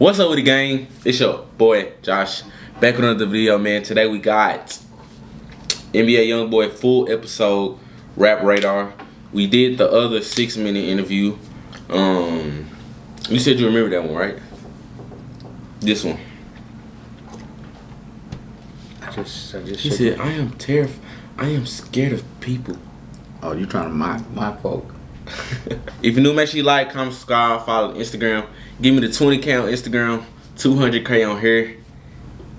What's up with the gang? It's your boy Josh back with another video, man. Today we got NBA YoungBoy full episode Rap Radar. We did the other 6-minute interview. You said you remember that one, right? This one. He said, "I am terrified. I am scared of people." Oh, you trying to mock folk? If you're new, make sure you like, comment, subscribe, follow Instagram. Give me the 20K on Instagram, 200K on here.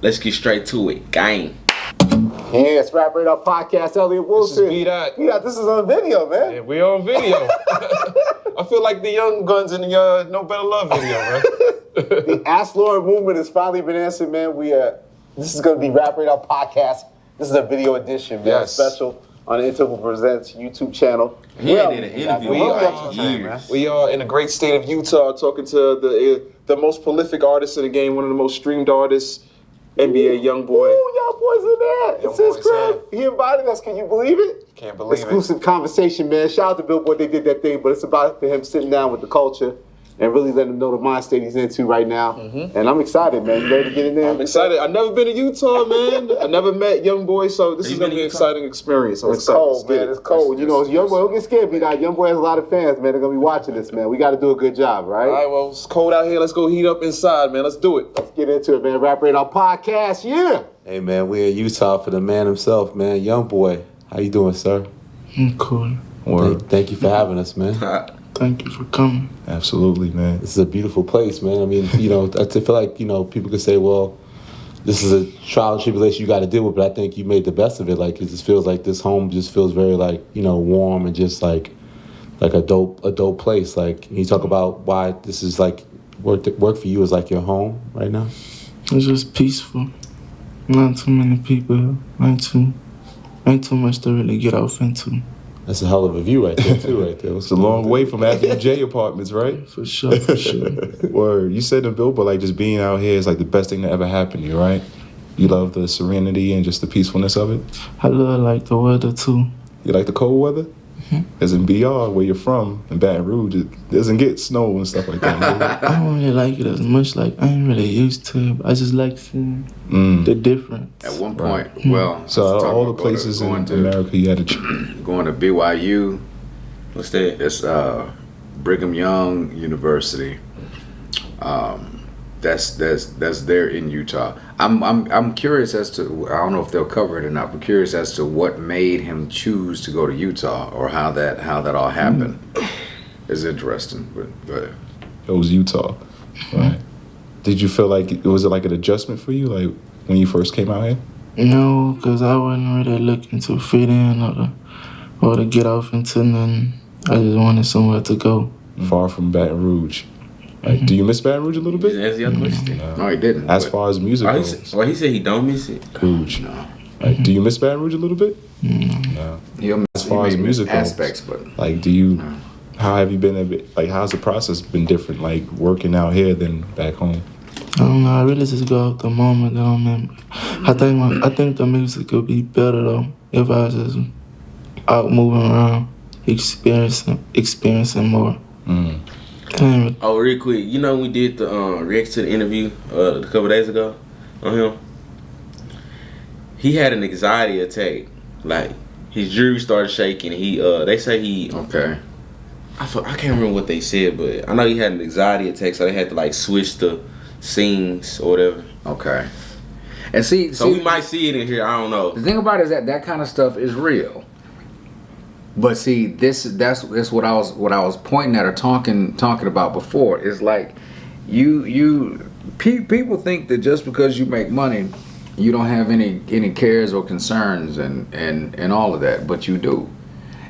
Let's get straight to it, gang. Yeah, it's Rap Radar Podcast. Elliot Wilson. This is B-Dot. Yeah, this is on video, man. Yeah, we on video. I feel like the Young Guns in the No Better Love video, man. The Ask Lord movement has finally been answered, man. This is going to be Rap Radar Podcast. This is a video edition, man. Yes. Special on the Interval Presents YouTube channel. He ain't did an interview. We are in a great state of Utah talking to the most prolific artist in the game, one of the most streamed artists, NBA YoungBoy. Ooh, y'all boys in there. It's his crib. He invited us. Can you believe it? Can't believe Exclusive conversation, man. Shout out to Billboard. They did that thing, but it's about for him sitting down with the culture and really letting him know the mind state he's into right now. And I'm excited, man. You ready to get in there? I'm excited. I've never been to Utah, man. I never met YoungBoy, so this is going to be an exciting experience. I'm It's excited. cold, man. It's cold. You know, YoungBoy, don't get scared, B-Dot. YoungBoy has a lot of fans, man. They're going to be watching this, man. We got to do a good job, right? All right, well, it's cold out here. Let's go heat up inside, man. Let's do it. Let's get into it, man. Rap Radar Podcast, yeah. Hey man, we're in Utah for the man himself, man. YoungBoy, how you doing, sir? I'm cool. Thank you for having us, man. Thank you for coming. Absolutely, man. This is a beautiful place, man. I mean, you know, I feel like, you know, people could say, well, this is a trial and tribulation you got to deal with, but I think you made the best of it. Like, it just feels like this home just feels very, like, you know, warm and just like a dope place. Like, can you talk about why this is like work for you is like your home right now? It's just peaceful. Not too many people. Ain't too much to really get off into. That's a hell of a view right there, too, right there. It's a long way from Avenue J apartments, right? For sure. Word. You said in Billboard, like, just being out here is like the best thing that ever happened to you, right? You love the serenity and just the peacefulness of it? I love like the weather too. You like the cold weather? As in BR, where you're from, in Baton Rouge, it doesn't get snow and stuff like that. I don't really like it as much. Like, I ain't really used to it, but I just like seeing the difference. At one point, well, So out of all the places in America you had to going to BYU. What's that? It's Brigham Young University. That's there in Utah. I'm curious as to, I don't know if they'll cover it or not, but curious as to what made him choose to go to Utah or how that all happened. It's interesting, but it was Utah. Right. Did you feel like it was like an adjustment for you, like when you first came out here? No, because I wasn't really looking to fit in or to get off into nothing. I just wanted somewhere to go. Far from Baton Rouge. Like, do you miss Baton Rouge a little bit? That's the other question. no, he didn't. As far as music goes. He said he don't miss it. Rouge. No. Like, do you miss Baton Rouge a little bit? No. As far as music goes, aspects, but like, do you? How have you been? Like, how's the process been different? Like working out here than back home? I don't know. I really just go out the moment that I'm in. I think the music could be better though if I was just out moving around, experiencing more. Oh, real quick, you know we did the reaction to the interview a couple days ago on him. He had an anxiety attack. Like his jewelry started shaking. They say he okay. I can't remember what they said, but I know he had an anxiety attack, so they had to like switch the scenes or whatever. Okay. And see, we might see it in here. I don't know. The thing about it is that kind of stuff is real. But see, that's what I was pointing at or talking about before. Is like people think that just because you make money, you don't have any cares or concerns and all of that, but you do.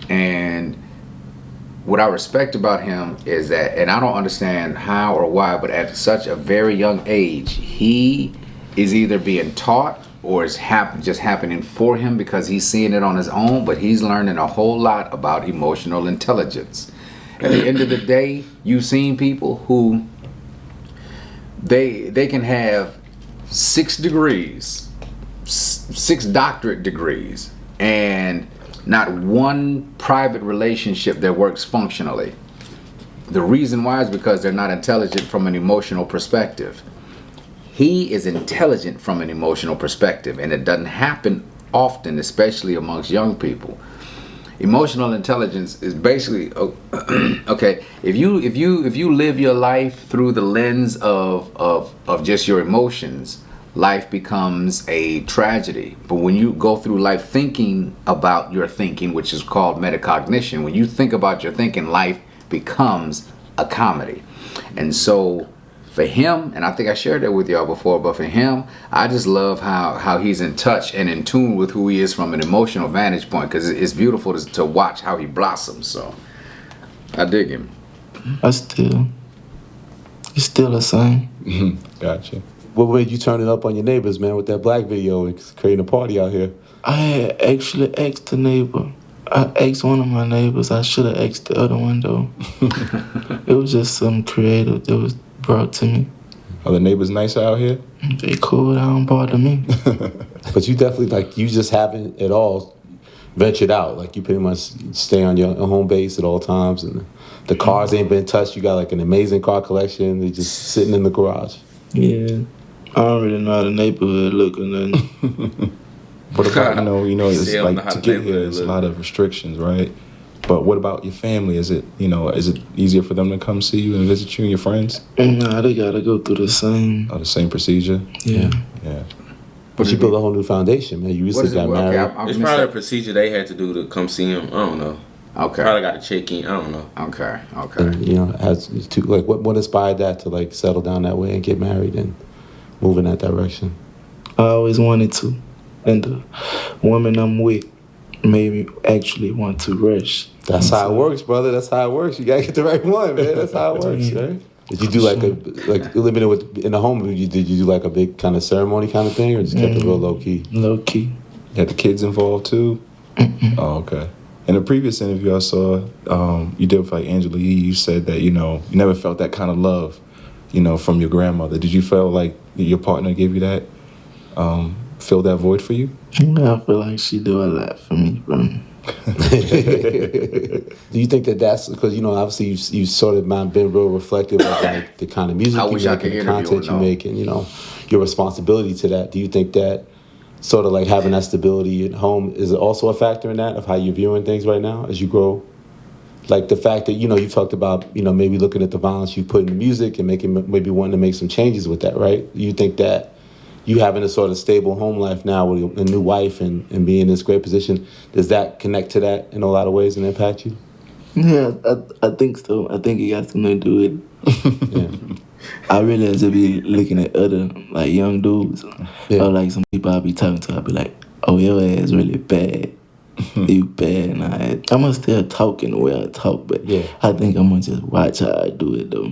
And what I respect about him is that, and I don't understand how or why, but at such a very young age, he is either being taught or it's just happening for him because he's seeing it on his own, but he's learning a whole lot about emotional intelligence. At the end of the day, you've seen people who they can have 6 degrees, 6 doctorate degrees, and not one private relationship that works functionally. The reason why is because they're not intelligent from an emotional perspective. He is intelligent from an emotional perspective, and it doesn't happen often, especially amongst young people. Emotional intelligence is basically okay. If you live your life through the lens of just your emotions, life becomes a tragedy. But when you go through life thinking about your thinking, which is called metacognition, when you think about your thinking, life becomes a comedy. And so for him, and I think I shared that with y'all before, but for him, I just love how he's in touch and in tune with who he is from an emotional vantage point, because it's beautiful to watch how he blossoms. So I dig him. It's still the same. Gotcha. What made you turn it up on your neighbors, man, with that black video and creating a party out here? I had actually asked the neighbor. I asked one of my neighbors. I should have asked the other one, though. It was just something creative that was brought to me. Are the neighbors nice out here? They cool. They don't bother me. But you definitely, like, you just haven't at all ventured out. Like, you pretty much stay on your home base at all times, and the cars ain't been touched. You got, like, an amazing car collection. They just sitting in the garage. Yeah. I don't really know how the neighborhood look or nothing. What about, it's Still know like how to the get here, neighborhood it's a look. lot of restrictions, right? But what about your family? Is it easier for them to come see you and visit you and your friends? Nah, they gotta go through the same. Or the same procedure? Yeah. Yeah. But you built a whole new foundation, man. You What recently is it? got Okay, married. I It's missed probably a that. procedure they had to do to come see him. I don't know. Okay. Probably got to check in. I don't know. Okay. And, as to, like, what inspired that to, like, settle down that way and get married and move in that direction? I always wanted to. And the woman I'm with made me actually want to rush. That's how it works, brother. That's how it works. You gotta get the right one, man. That's how it works, right? Did you do like limited with in the home? Did you do like a big kind of ceremony kind of thing, or just kept it real low key? Low key. You had the kids involved too? Oh, okay. In a previous interview I saw you did with like Angela Yee, you said that, you never felt that kind of love, from your grandmother. Did you feel like your partner gave you that, fill that void for you? I feel like she do a lot for me, bro. Do you think that that's because obviously you've sort of been real reflective of like the kind of music I you wish I make could and the interview content him, you though. make, and your responsibility to that? Do you think that sort of like having that stability at home is also a factor in that of how you're viewing things right now as you grow? Like the fact that you talked about maybe looking at the violence you put in the music and maybe wanting to make some changes with that, right? You think that you having a sort of stable home life now with a new wife and being in this great position, does that connect to that in a lot of ways and impact you? Yeah, I think so. I think it got something to do with it. Yeah. I really have to be looking at other like young dudes Yeah. or like some people I be talking to. I be like, "Oh, your ass really bad. You bad." And I'ma still talk in the way I talk, but Yeah. I think I'm gonna just watch how I do it though.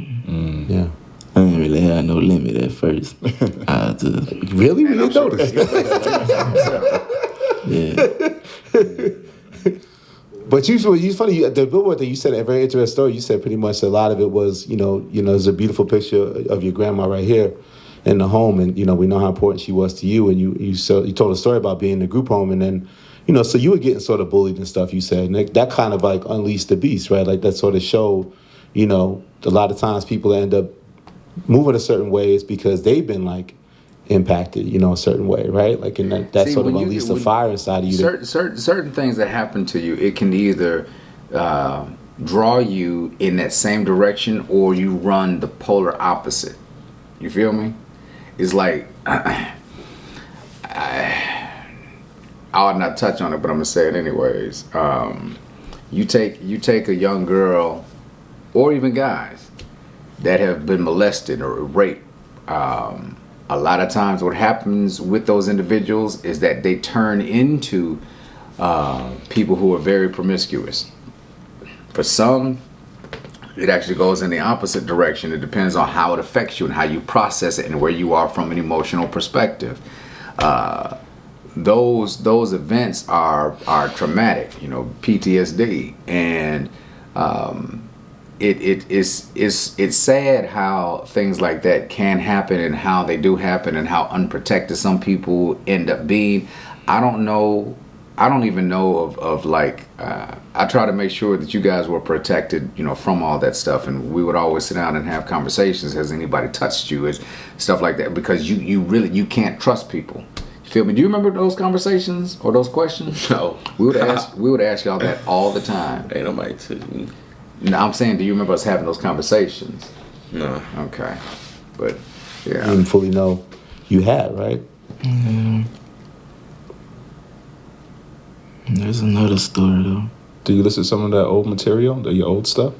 Yeah. I didn't really have no limit at first. I just Really? We didn't notice. yeah. But you funny. The Billboard thing, you said a very interesting story. You said pretty much a lot of it was, there's a beautiful picture of your grandma right here in the home, and we know how important she was to you. And you told a story about being in the group home, and then so you were getting sort of bullied and stuff. You said, and that kind of like unleashed the beast, right? Like that sort of showed, a lot of times people end up moving a certain way is because they've been like impacted, a certain way, right? Like, and that See, sort of when you unleashed get- the fire inside of you. Certain things that happen to you, it can either draw you in that same direction or you run the polar opposite. You feel me? It's like I ought not touch on it, but I'm gonna say it anyways. You take a young girl, or even guys that have been molested or raped. A lot of times what happens with those individuals is that they turn into people who are very promiscuous. For some, it actually goes in the opposite direction. It depends on how it affects you and how you process it and where you are from an emotional perspective. Those events are traumatic, PTSD, and it's sad how things like that can happen and how they do happen and how unprotected some people end up being. I don't know I don't even know of like, I try to make sure that you guys were protected, from all that stuff. And we would always sit down and have conversations. Has anybody touched you? Is stuff like that, because you can't trust people. You feel me? Do you remember those conversations or those questions? No. We would ask y'all that all the time. Ain't nobody touch me. No, I'm saying, do you remember us having those conversations? No. Okay. But, You yeah. didn't fully know you had, right? There's another story though. Do you listen to some of that old material, your old stuff?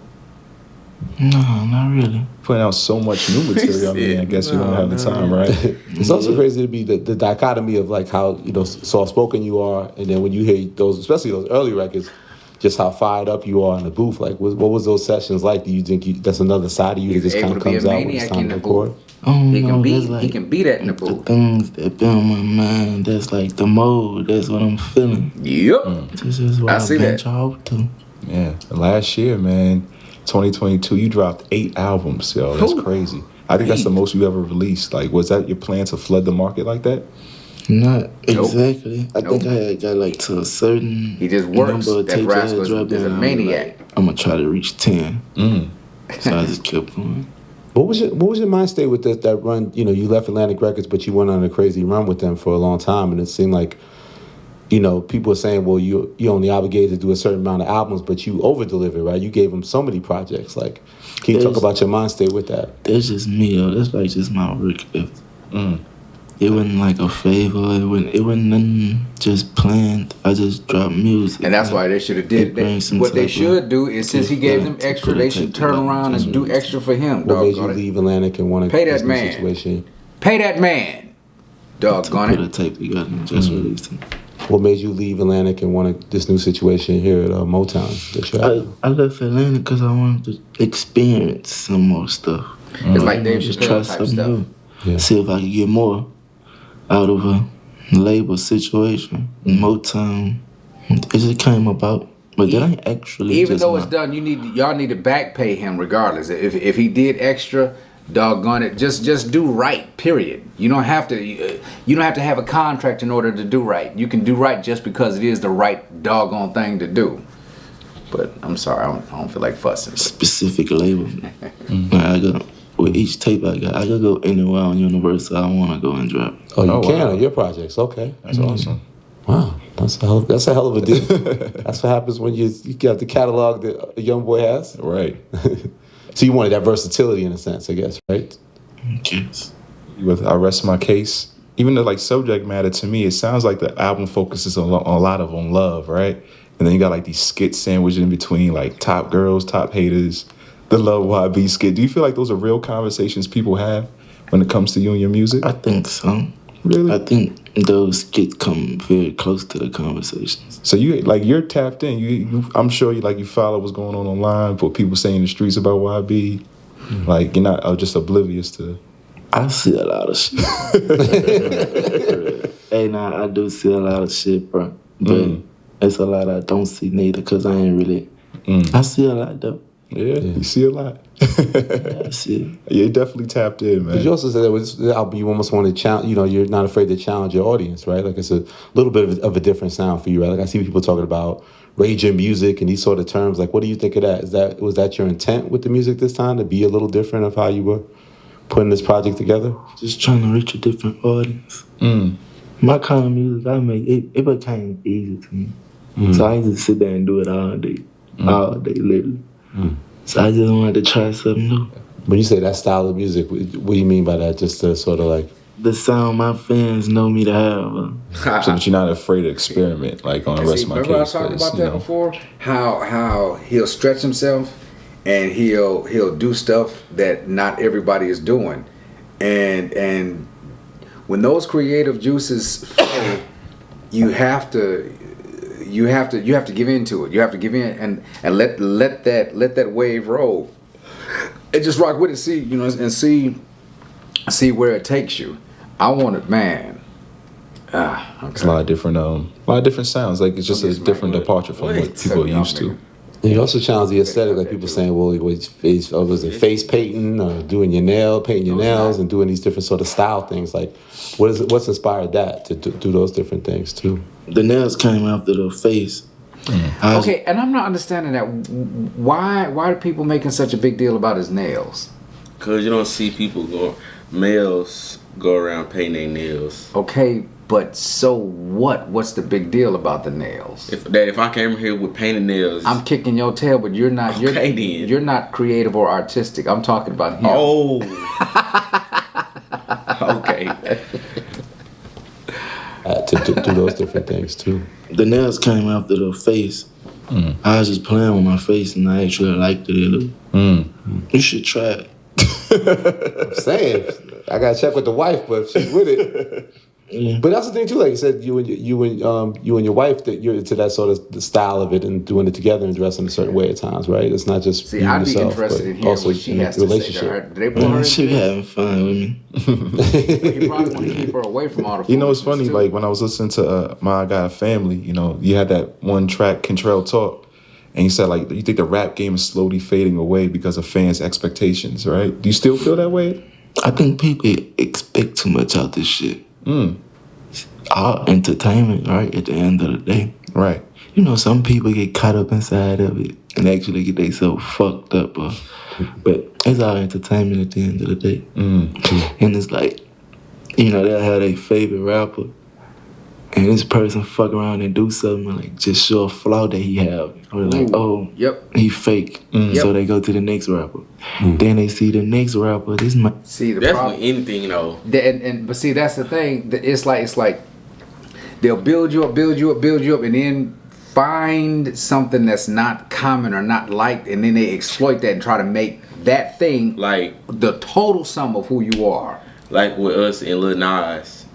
No, not really. Putting out so much new material, I mean, I guess you don't have the time, right? It's also crazy to be the dichotomy of like how, soft-spoken you are, and then when you hear those, especially those early records, just how fired up you are in the booth. Like, what was those sessions like? Do you think that's another side of you that He's just kind able of to be a comes out when maniac it's time in to the record? booth. Oh He no, can be that's like he can be that in the the booth. things that be on my mind. That's like the mode. That's what I'm feeling. Yep. This is what I I see venture that. off to. Yeah. Last year, man, 2022, you dropped 8 albums, yo. That's crazy. I think that's the most you ever released. Like, was that your plan to flood the market like that? Not exactly. I Nope. think I had got like to a certain. He just works. number of That tapes I had rascal dropped is a in, I was maniac. like, I'm gonna try to reach 10. So I just kept going. What was your mind state with that run? You left Atlantic Records, but you went on a crazy run with them for a long time, and it seemed like, people were saying, well, you only obligated to do a certain amount of albums, but you over-delivered, right? You gave them so many projects. Like, can you talk about your mind state with that? That's just me, yo. That's like just my work ethic. It wasn't like a favor. It wasn't nothing just planned. I just dropped music. And that's why they should have did that. What they should do is, since he gave them extra, they should turn around and do extra for him. What made you Doggone it. leave Atlantic and want to Pay that this new man. situation? Pay that man. Doggone Put a it. tape together and just released it. What made you leave Atlantic and want this new situation here at Motown? That you have? I left Atlanta because I wanted to experience some more stuff. It's like Dave Just Chappelle try type something stuff. new. Yeah. See if I could get more out of a label situation. Motown, it just came about. But that ain't actually Even just though my- it's done, y'all need to back pay him regardless. If he did extra, doggone it, just do right. Period. You don't have to have a contract in order to do right. You can do right just because it is the right doggone thing to do. But I'm sorry, I don't feel like fussing. specific label. Like I got with each tape I could go anywhere on Universal I want to go and drop. Oh, you can wow. on your projects. Okay. That's awesome. Wow. That's a hell of a deal. That's what happens when you got the catalog that a young boy has. Right. So you wanted that versatility in a sense, I guess, right? Yes. With I Rest My Case, even the subject matter to me, it sounds like the album focuses on a lot on love, right? And then you got like these skits sandwiched in between, like top girls, top haters, the Love YB skit. Do you feel like those are real conversations people have when it comes to you and your music? I think so. Really? I think those skits come very close to the conversations. So you're tapped in. You I'm sure you follow what's going on online, what people say in the streets about YB. Like you're not just oblivious to. I see a lot of shit. Hey, nah, I do see a lot of shit, bro. But it's a lot I don't see neither, because I ain't really. I see a lot, though. Yeah, you see a lot. Yeah, I see it. You're definitely tapped in, man. But you also said that with the album, you almost want to challenge. You're not afraid to challenge your audience, right? Like it's a little bit of a different sound for you, right? Like I see people talking about raging music and these sort of terms. Like, what do you think of that? Was that your intent with the music this time, to be a little different of how you were putting this project together? Just trying to reach a different audience. My kind of music I make, it became easy to me. So I just sit there and do it all day, literally. So I just wanted to try something new. When you say that style of music, what do you mean by that? Just to sort of like... The sound my fans know me to have. So that you're not afraid to experiment, like on the rest of my Remember I case. talked about that before? How he'll stretch himself and he'll do stuff that not everybody is doing, and when those creative juices flow, you have to give into it. You have to give in and let that wave roll. And just rock with it, see where it takes you. I want it, man. Okay. It's a lot of different sounds. Like it's just a different departure from what people are used to. And you also challenge the aesthetic, like people saying, well, was it face painting or doing painting your nails and doing these different sort of style things? Like, what's inspired that to do those different things too? The nails came after the face. Okay, and I'm not understanding that. Why are people making such a big deal about his nails? Because you don't see males go around painting their nails. Okay, but so what? What's the big deal about the nails? If I came here with painted nails, I'm kicking your tail, but you're not. Okay, then. You're not creative or artistic. I'm talking about him. Oh. Okay. To do those different things too. The nails came after the face. I was just playing with my face and I actually liked it. You should try it. I'm saying, I gotta check with the wife, but if she's with it. Yeah. But that's the thing too. Like you said, you and your wife, that you're into that sort of the style of it and doing it together and dressing a certain way at times, right? It's not just See, you I'd be yourself, interested but in hearing also what she in has the to say to her. Did they pull her? She be having fun with me. He probably want to keep her away from all the. You know, it's funny. foolishness, too. Like when I was listening to My God Family, you know, you had that one track, Contrell Talk, and you said like you think the rap game is slowly fading away because of fans' expectations, right? Do you still feel that way? I think people expect too much out this shit. All entertainment, right? At the end of the day. Right. You know, some people get caught up inside of it and actually get themselves fucked up. But it's all entertainment at the end of the day. And it's like, you know, they'll have their favorite rapper. And this person fuck around and do something like just show a flaw that he have. Or like, oh, Yep. he fake. So they go to the next rapper. Then they see the next rapper. That's See the with problem. anything, though. But see, that's the thing. It's like they'll build you up, and then find something that's not common or not liked, and then they exploit that and try to make that thing Like the total sum of who you are. like with us and Lil Nas.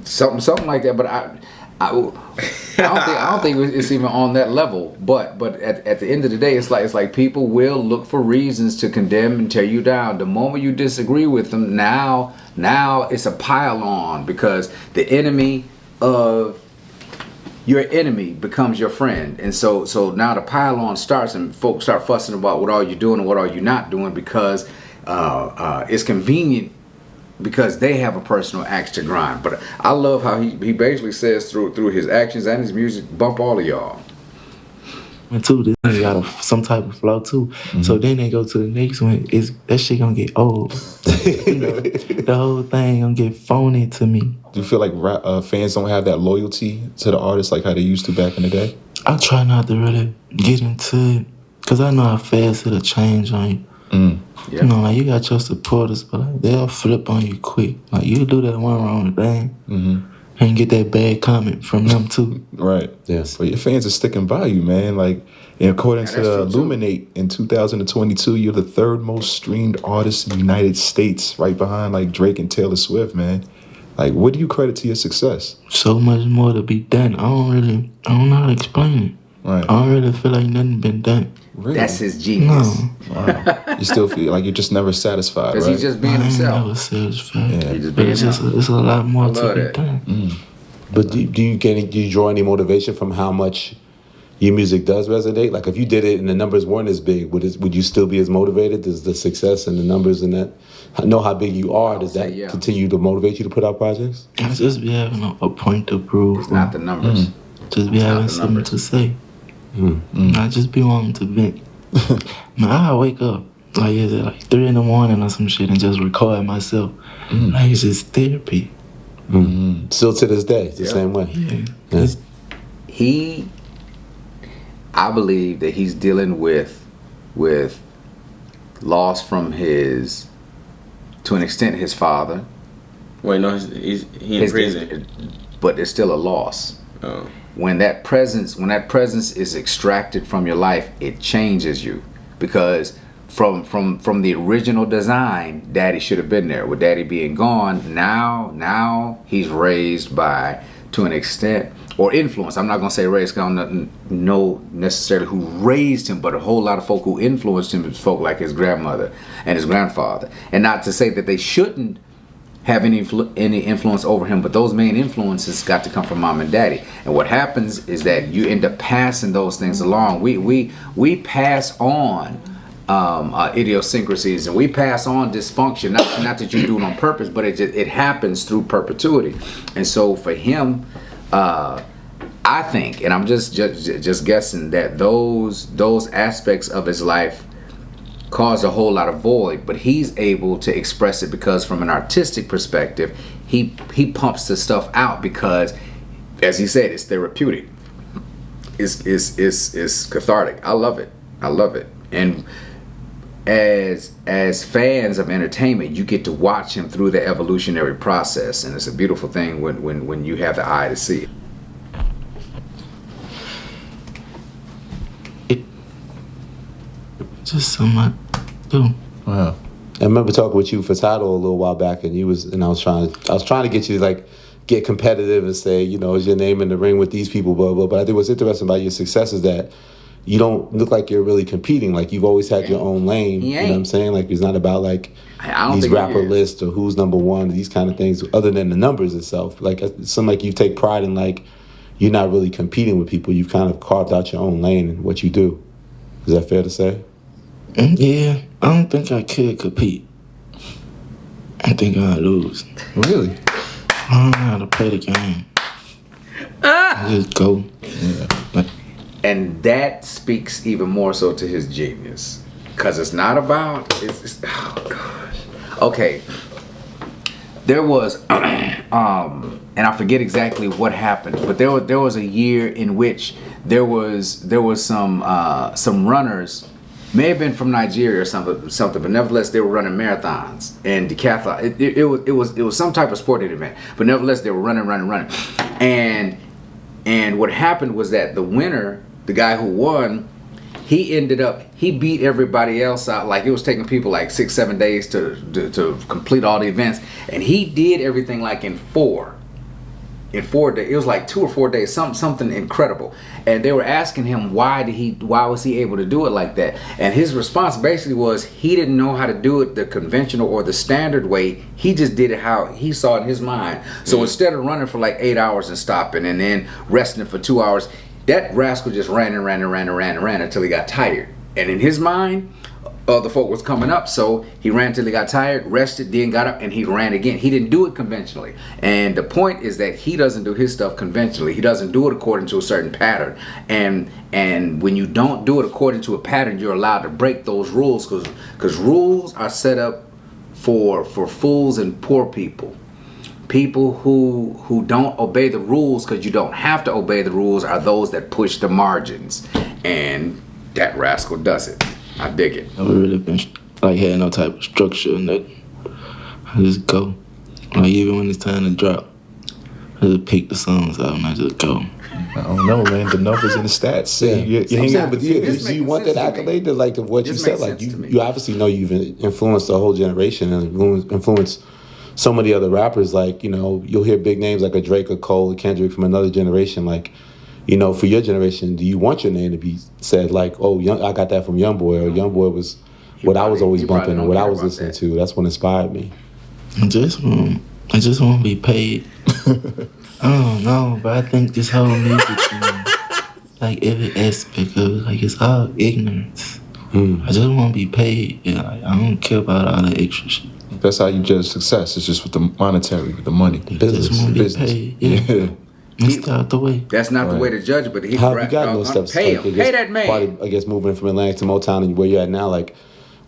Something like that. But I don't think it's even on that level. But at the end of the day, it's like people will look for reasons to condemn and tear you down. The moment you disagree with them, now it's a pile on, because the enemy of your enemy becomes your friend. And so now the pile on starts, and folks start fussing about what are you doing and what are you not doing, because it's convenient, because they have a personal axe to grind. But I love how he basically says through his actions and his music, bump all of y'all. And too, this nigga got some type of flow too. So then they go to the next one. That shit gonna get old. You know, the whole thing gonna get phony to me. Do you feel like fans don't have that loyalty to the artist like how they used to back in the day? I try not to really get into it, because I know how fast it'll change on you. Yeah. You know, like you got your supporters, but like, they'll flip on you quick. Like you do that one wrong thing, and get that bad comment from them too. Right. Yes. But your fans are sticking by you, man. Like, according Yeah, to that's true, too. Illuminate, in 2022, you're the third most streamed artist in the United States, right behind like Drake and Taylor Swift, man. Like, what do you credit to your success? So much more to be done. I don't know how to explain it. Right. I don't really feel like nothing been done. Really? That's his genius. Wow. You still feel like you're just never satisfied, Because right? he's just being I ain't himself. never satisfied. Yeah. He just But being it's just him. it's a lot more I to love be that. done. But do you draw any motivation from how much your music does resonate? Like if you did it and the numbers weren't as big, would you still be as motivated? Does the success and the numbers and that know how big you are? Does that yeah. continue to motivate you to put out projects? I just be having a point to prove. It's not the numbers. Just be having something to say. I just be wanting to vent. Man, I wake up like is it like 3 a.m. or some shit and just record myself. Like it's just therapy. Still to this day, it's the same way. Yeah. Yeah. I believe that he's dealing with loss from to an extent, his father. Wait, no, he in prison. But there's still a loss. Oh. When that presence is extracted from your life, it changes you, because from the original design, Daddy should have been there. With Daddy being gone, now he's raised by, to an extent, or influenced. I'm not gonna say raised, because I don't know necessarily who raised him, but a whole lot of folk who influenced him is folk like his grandmother and his grandfather. And not to say that they shouldn't have any influence over him, but those main influences got to come from mom and daddy. And what happens is that you end up passing those things along. We pass on idiosyncrasies, and we pass on dysfunction. Not that you do it on purpose, but it happens through perpetuity. And so for him, I think, and I'm just guessing, that those aspects of his life cause a whole lot of void, but he's able to express it because from an artistic perspective, he pumps the stuff out because, as he said, it's therapeutic. It's cathartic. I love it. And as fans of entertainment, you get to watch him through the evolutionary process, and it's a beautiful thing when you have the eye to see it. Just something I do. Wow. I remember talking with you for Tidal a little while back, and I was trying to get you to like get competitive and say, you know, is your name in the ring with these people, blah blah. But I think what's interesting about your success is that you don't look like you're really competing. Like you've always had your own lane. You know what I'm saying? Like it's not about like these rapper lists or who's number one, these kind of things, other than the numbers itself. Like it seems like you take pride in like you're not really competing with people. You've kind of carved out your own lane in what you do. Is that fair to say? Yeah, I don't think I could compete. I think I'd lose. Really? I don't know how to play the game. I just go. Yeah. And that speaks even more so to his genius, because it's not about. Oh gosh. Okay. There was, and I forget exactly what happened, but there was a year in which there was some runners. May have been from Nigeria or something, but nevertheless they were running marathons and decathlon. It was some type of sporting event, but nevertheless they were running, and what happened was that the winner, the guy who won, he beat everybody else out. Like it was taking people like 6-7 days to complete all the events, and he did everything like in 4 days. It was like 2 or 4 days, something incredible. And they were asking him why was he able to do it like that? And his response basically was he didn't know how to do it the conventional or the standard way. He just did it how he saw it in his mind. So instead of running for like 8 hours and stopping and then resting for 2 hours, that rascal just ran until he got tired. And in his mind, other folk was coming up, so he ran till he got tired, rested, then got up, and he ran again. He didn't do it conventionally. And the point is that he doesn't do his stuff conventionally. He doesn't do it according to a certain pattern. And when you don't do it according to a pattern, you're allowed to break those rules, because rules are set up for fools and poor people. People who don't obey the rules because you don't have to obey the rules are those that push the margins. And that rascal does it. I dig it. Never really been like had no type of structure or nothing. I just go. Like even when it's time to drop, I just pick the songs out and I just go. I don't know, man. The numbers and the stats. Yeah, You're hanging out but with kids. do you want that accolade? To, like what you said, like you obviously know you've influenced a whole generation and influenced so many other rappers. Like, you know, you'll hear big names like a Drake, a Cole, a Kendrick from another generation. Like, you know, for your generation, do you want your name to be said like, oh, I got that from YoungBoy, or YoungBoy was what I was always bumping, or what I was listening to? That's what inspired me. I just want to be paid. I don't know, but I think this whole music thing, like every aspect of it, like it's all ignorance. I just want to be paid. Yeah, like, I don't care about all the extra shit. That's how you judge success. It's just with the monetary, with the money. Business. Just want to be paid. Yeah. Stay out the way. That's not the way to judge, but how have you gotten those steps? Pay him. Pay that man. Probably, I guess moving from Atlantic to Motown and where you're at now, like,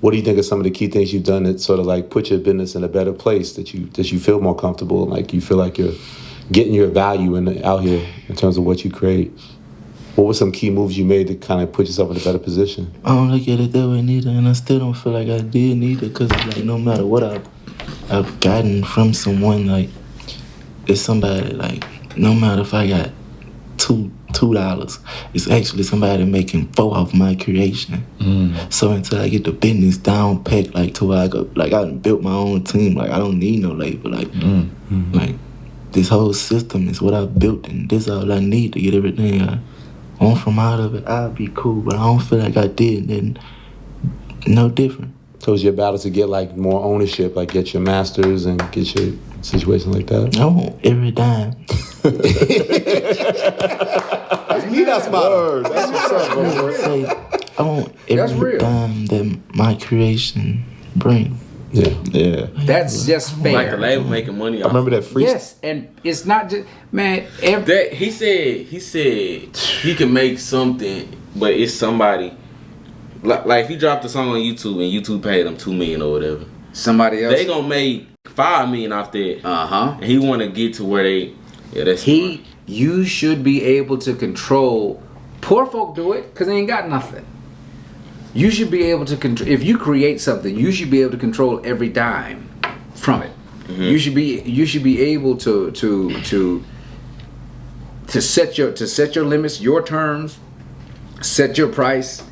what do you think are some of the key things you've done that sort of like put your business in a better place, that you feel more comfortable and like you feel like you're getting your value out here in terms of what you create? What were some key moves you made to kind of put yourself in a better position? I don't look at it that way neither, and I still don't feel like I did neither, because like no matter what I've gotten from someone, like it's somebody, like no matter if I got $2, it's actually somebody making $4 off my creation. So until I get the business down packed, like to where I go, like I done built my own team, like I don't need no label, like like this whole system is what I built, and this is all I need to get everything I want from out of it. I'll be cool, but I don't feel like I did nothing no different. So it's your battle to get like more ownership, like get your masters and get your situation like that. I want every dime. That's Word, that's what's up, bro. I want That's every real. dime that my creation bring. Yeah. That's just fair. Like the label making money I off. remember that free. Yes, and it's not just man. That he said he can make something, but it's somebody. Like if he dropped a song on YouTube and YouTube paid him $2 million or whatever, somebody else. they gonna make $5 million off that. And he want to get to where they. Yeah, that's smart. You should be able to control. Poor folk do it because they ain't got nothing. You should be able to control. If you create something, you should be able to control every dime from it. Mm-hmm. You should be able to set your limits, your terms, set your price,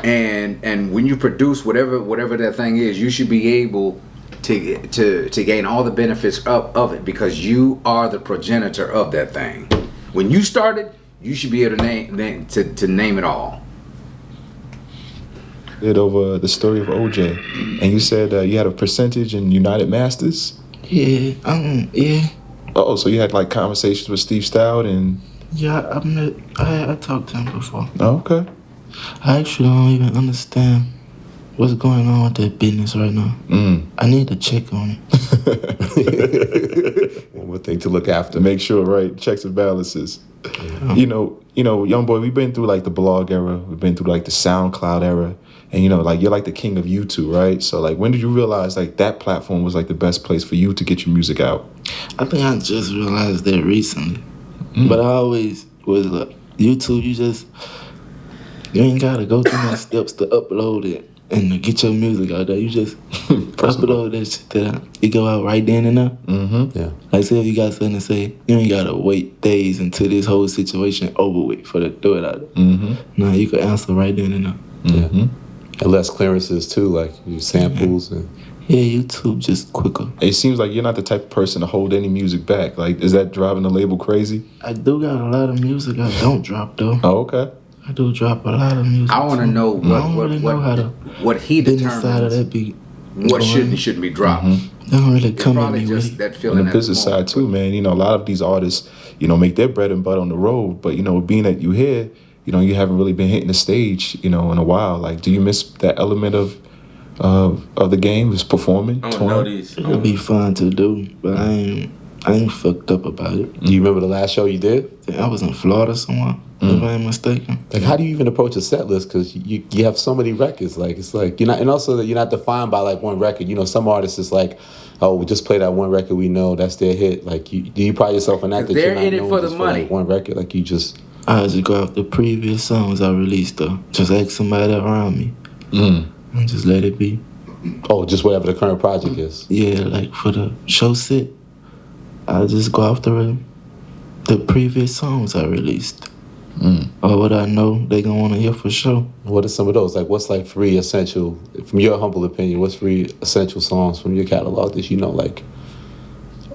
and when you produce whatever that thing is, you should be able to gain all the benefits of it because you are the progenitor of that thing. When you started, you should be able to name it all. Did over the story of OJ, and you said you had a percentage in United Masters. Yeah, yeah. Oh, so you had like conversations with Steve Stout and. Yeah, I talked to him before. Oh, okay. I actually don't even understand what's going on with that business right now. I need to check on it. One more thing to look after. Make sure, right? Checks and balances. Yeah. You know, YoungBoy, we've been through like the blog era, we've been through like the SoundCloud era, and like you're like the king of YouTube, right? So like, when did you realize like that platform was like the best place for you to get your music out? I think I just realized that recently. But I always was like, YouTube, you ain't gotta go through my steps to upload it and to get your music out there. You just upload that shit that it go out right then and there. Yeah. Like say if you got something to say, you ain't gotta wait days until this whole situation over with for to do it out there. No, you can answer right then and there. Yeah. And less clearances too, like your samples and. Yeah, YouTube just quicker. It seems like you're not the type of person to hold any music back. Like, is that driving the label crazy? I do got a lot of music I don't drop though. Oh, okay. I do drop a lot of music. I want to know what he business side of determines that be what should and shouldn't be dropped. They don't really It's come at probably me just with that On feeling the at the business moment. side too, man. A lot of these artists, make their bread and butter on the road. But being that you here, you haven't really been hitting the stage, in a while. Like, do you miss that element of the game, is performing? I don't know these. It'll be fun to do, but I ain't fucked up about it. You remember the last show you did? I was in Florida somewhere, if I ain't mistaken. Like, how do you even approach a set list? Because you have so many records. Like, it's like you're not, and also that you're not defined by like one record. Some artists is like, oh, we just play that one record we know, that's their hit. Like, do you pride yourself on that? That They're you're not in it known for just the money. like one record, like you just. I just go off the previous songs I released though. Just ask somebody around me and just let it be. Oh, just whatever the current project is. Yeah, like for the show set, I just go off the previous songs I released. Or what I know they gonna wanna hear for sure. What are some of those? Like, what's like 3 essential, from your humble opinion, what's 3 essential songs from your catalog that like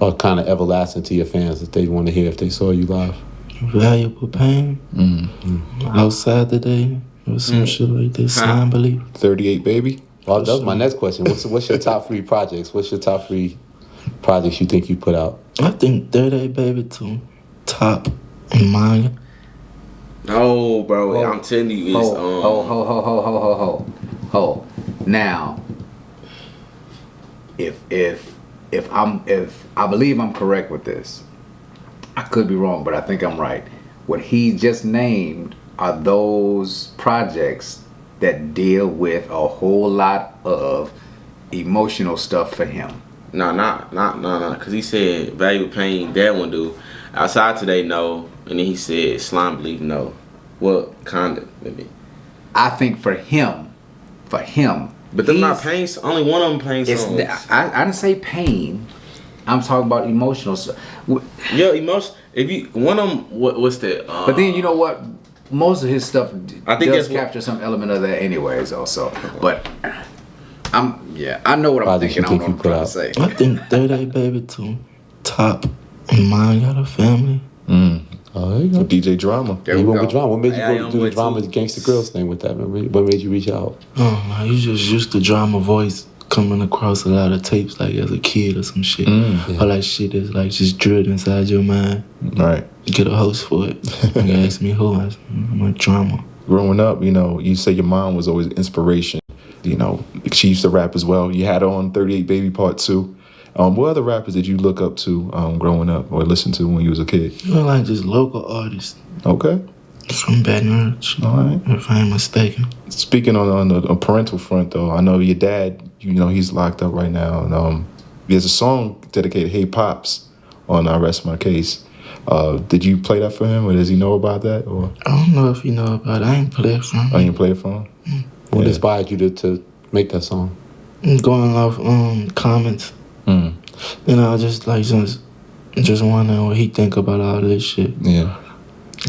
are kind of everlasting to your fans that they want to hear if they saw you live? Valuable Pain, Outside the Day, or some shit like this. Slime Belief. 38 Baby. Well, that was my next question. What's your top 3 projects? What's your top 3 projects you think you put out? I think 38 Baby too. Top in manga. No, bro. I'm telling you, it's Ho. Now, if I believe I'm correct with this, I could be wrong, but I think I'm right. What he just named are those projects that deal with a whole lot of emotional stuff for him. No. Because he said Value Pain, that one do. Outside Today, no. And then he said Slime Belief, no. Well, kind of, maybe. I think for him. But they're not pain. Only one of them pain It's, songs. I didn't say pain. I'm talking about emotional stuff. Yeah, emotion. If you one of them, what's that? But then you know what? Most of his stuff I think does that's what- capture some element of that, anyways. Also, but I know what I'm Projects thinking. you I'm think you trying put to out. say. I think 38 Baby too. Top in Mine Got a Family. Oh, there you go. For DJ Drama. There You we went go. with drama. What made you Yeah, go do the YoungBoy drama too. Gangsta Girls thing with that? What made you reach out? Oh, no, you just used to drama voice coming across a lot of tapes like as a kid or some shit. Yeah. Or like shit that's like just drilled inside your mind. Right. Get a host for it. Nigga asked me who. I said, I'm a drama. Growing up, you know, you say your mom was always inspiration. You know, she used to rap as well. You had her on 38 Baby Part 2. What other rappers did you look up to growing up or listen to when you was a kid? You know, like just local artists Okay. from Baton Rouge, All right. if I ain't mistaken. Speaking on a parental front, though, I know your dad, you know, he's locked up right now. And he has a song dedicated, Hey Pops, on I Rest My Case. Did you play that for him, or does he know about that? Or I don't know if you know about it. I ain't played from I didn't play it for him? What Yeah. inspired you to make that song? Going off comments. Mm. You know, just wondering what he think about all this shit. Yeah.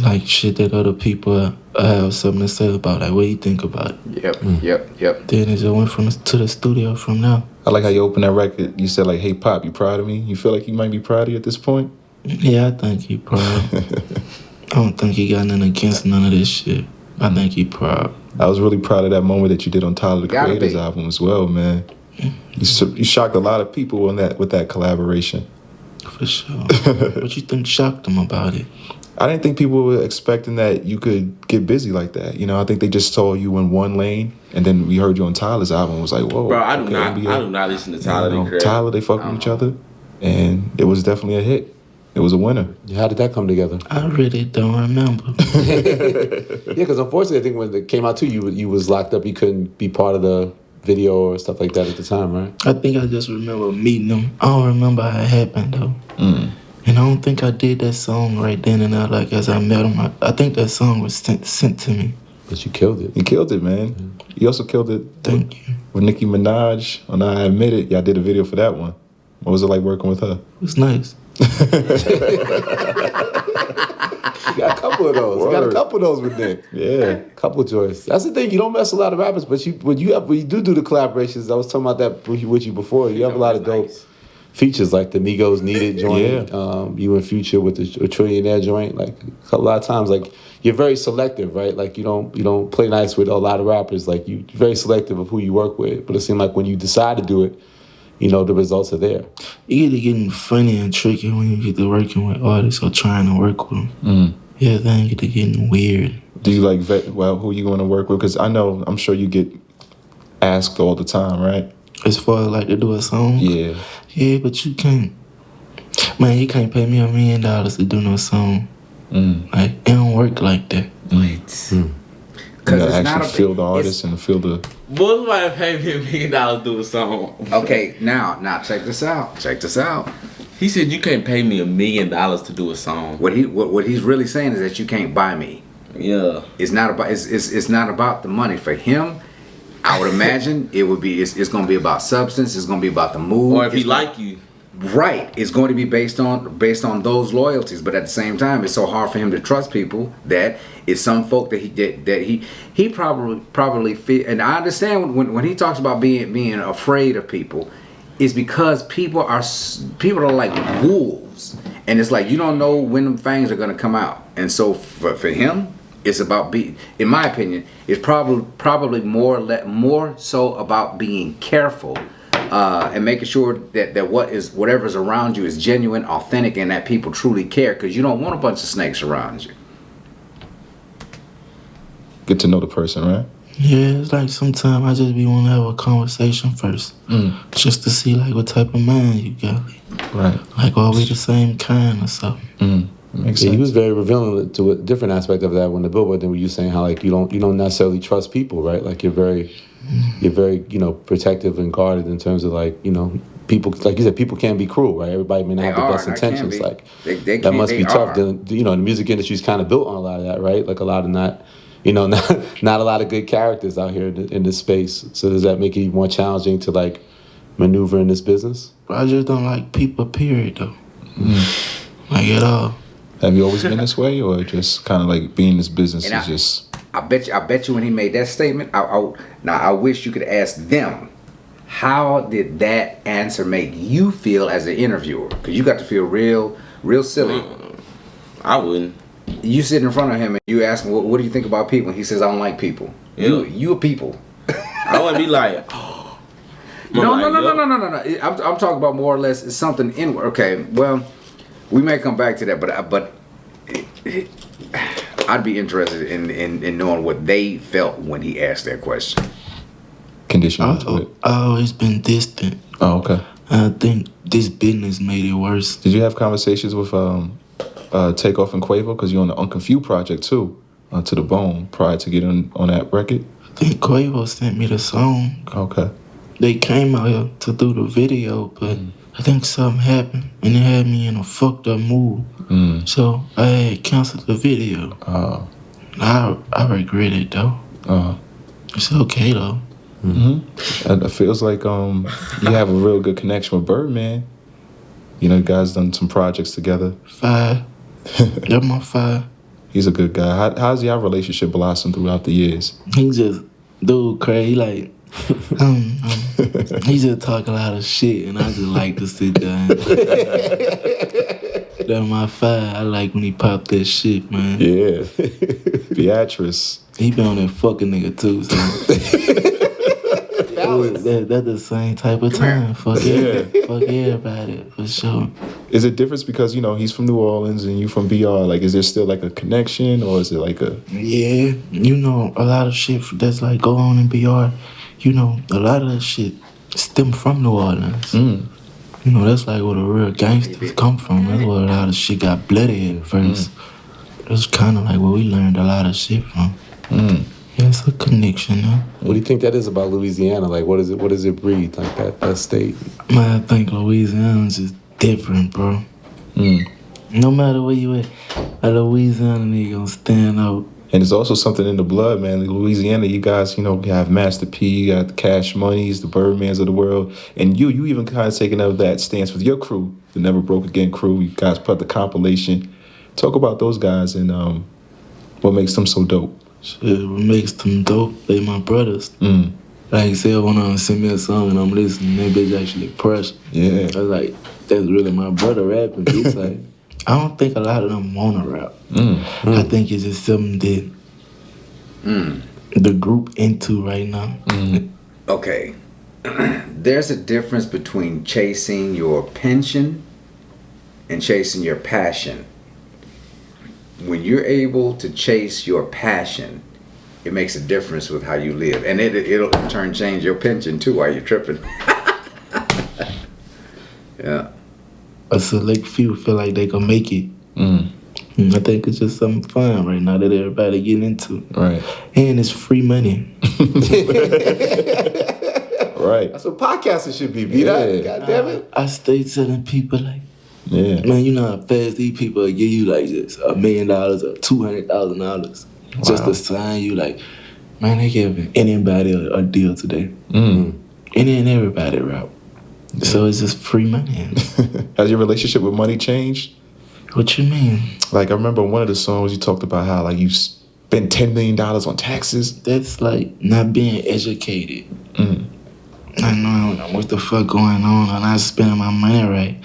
Like shit that other people have something to say about. Like, what do you think about it? Yep. Then it just went to the studio from there. I like how you opened that record. You said, like, hey, Pop, you proud of me? You feel like he might be proud of you at this point? Yeah, I think he proud. I don't think he got nothing against none of this shit. I think he proud. I was really proud of that moment that you did on Tyler, the Gotta Creator's be. album as well, man. You shocked a lot of people on that with that collaboration. For sure. What you think shocked him about it? I didn't think people were expecting that you could get busy like that. You know, I think they just saw you in one lane, and then we heard you on Tyler's album. It was like, whoa. Bro, I do okay, not. NBA. I do not listen to Tyler. You know, the Creator. Tyler, they fuck with each other, and it was definitely a hit. It was a winner. How did that come together? I really don't remember. Yeah, because unfortunately, I think when it came out too, you was locked up. You couldn't be part of the video or stuff like that at the time, right? I think I just remember meeting him. I don't remember how it happened though. Mm. And I don't think I did that song right then and there. Like as I met him, I think that song was sent to me. But you killed it. You killed it, man. You also killed it Thank you. with Nicki Minaj on I Admit It. Y'all did a video for that one. What was it like working with her? It was nice. You got a couple of those. You got a Word. couple of those with Nick. Yeah. Couple of joints. That's the thing. You don't mess with a lot of rappers, but when you do the collaborations, I was talking about that with you before. You have a lot of dope features like the Migos Needed joint. Yeah. You in Future with the Trillionaire joint. Like a lot of times, like you're very selective, right? Like you don't play nice with a lot of rappers. Like you're very selective of who you work with. But it seemed like when you decide to do it, you know the results are there. You get to getting funny and tricky when you get to working with artists or trying to work with them. Mm. Yeah, then you get to getting weird. Do you like vet who you going to work with? Because I'm sure you get asked all the time, right? As far as like to do a song. Yeah. Yeah, but you can't. Man, you can't pay me $1 million to do no song. Mm. Like it don't work like that. You gotta actually feel the artist and feel the. Boy, somebody pay me $1 million to do a song. Okay, now check this out. Check this out. He said you can't pay me $1 million to do a song. What he's really saying is that you can't buy me. Yeah. It's not about it's not about the money for him. I would imagine it's going to be about substance. It's going to be about the mood. Or if he It's like you. right, it's going to be based on those loyalties. But at the same time, it's so hard for him to trust people that it's some folk that he probably feel. And I understand when he talks about being afraid of people, it's because people are like wolves, and it's like you don't know when them fangs are going to come out. And so for him, it's about in my opinion, it's probably more so about being careful and making sure that whatever's around you is genuine, authentic, and that people truly care. Because you don't want a bunch of snakes around you. Get to know the person, right? Yeah, it's like sometimes I just be want to have a conversation first. Just to see like what type of mind you got. Right. Like are we the same kind or something? Makes Yeah, sense. he was very revealing to a different aspect of that when the Billboard thing, where you saying how like you don't necessarily trust people, right? Like you're very protective and guarded in terms of like people, like you said, people can be cruel, right? Everybody may not have the best intentions. Like They that must they be tough. are. Then the music industry's kind of built on a lot of that, right? Like a lot of not a lot of good characters out here in this space. So does that make it even more challenging to like maneuver in this business? I just don't like people, period, though. Like at all. Have you always been this way, or just kind of like being in this business And is just? I bet you when he made that statement, I wish you could ask them, how did that answer make you feel as an interviewer? Because you got to feel real silly. I wouldn't. you sit in front of him and you ask him, what do you think about people? And he says, I don't like people. Yeah. You a people. I wouldn't be like, No. I'm talking about more or less it's something inward. Okay, well, we may come back to that, but I'd be interested in knowing what they felt when he asked that question. Conditioned to it. I always been distant. Oh, okay. I think this business made it worse. Did you have conversations with Takeoff and Quavo? Because you're on the Unconfused project too, To the Bone, prior to getting on that record? I think Quavo sent me the song. Okay. They came out here to do the video, but I think something happened and it had me in a fucked up mood. So I had canceled the video. I regret it though. It's okay though. And it feels like you have a real good connection with Birdman. You know, you guys done some projects together. 5. That's my 5. He's a good guy. How's your relationship blossomed throughout the years? He just dude crazy like he just talk a lot of shit and I just like to sit down. That's my 5. I like when he pop that shit, man. Yeah. Beatrice. He been on that fucking nigga too, so that's the same type of time. Fuck everybody, for sure. Is it difference because, you know, he's from New Orleans and you from BR? Like, is there still like a connection or is it like a... Yeah, you know, a lot of shit that's like go on in BR, you know, a lot of that shit stem from New Orleans. You know, that's like where the real gangsters come from. That's where a lot of shit got bloody at first. That's kind of like where we learned a lot of shit from. Yeah, it's a connection, though. What do you think that is about Louisiana? Like, what does it breed? Like that state? Man, I think Louisiana's just different, bro. No matter where you at, a Louisiana nigga gonna stand out. And there's also something in the blood, man. In Louisiana, you guys, you know, have Master P, you got the Cash Moneys, the Birdmans of the world. And you even kind of taking up that stance with your crew, the Never Broke Again crew. You guys put the compilation. Talk about those guys and what makes them so dope. Shit, what makes them dope, they my brothers. Like I said, when I send me a song and I'm listening, that bitch actually crushed. Yeah. I was like, that's really my brother rapping. It's like, I don't think a lot of them wanna rap. I think it's just something that the group into right now. Okay. There's a difference between chasing your pension and chasing your passion. When you're able to chase your passion, it makes a difference with how you live. And it'll in turn change your pension too while you're tripping. Yeah. A select few feel like they can make it. I think it's just something fun right now that everybody getting into. Right. And it's free money. Right. That's what podcasting should be, B-Dot. God damn it. I stay telling people like, Yeah. man, you know how fast these people will give you like just $1 million or $200,000 just to sign you. Like, man, they giving anybody a deal today. Any and everybody rap. So it's just free money. Has your relationship with money changed? What you mean? Like, I remember one of the songs you talked about how like you spent $10 million on taxes. That's like not being educated. I know what the fuck going on and not spending my money right.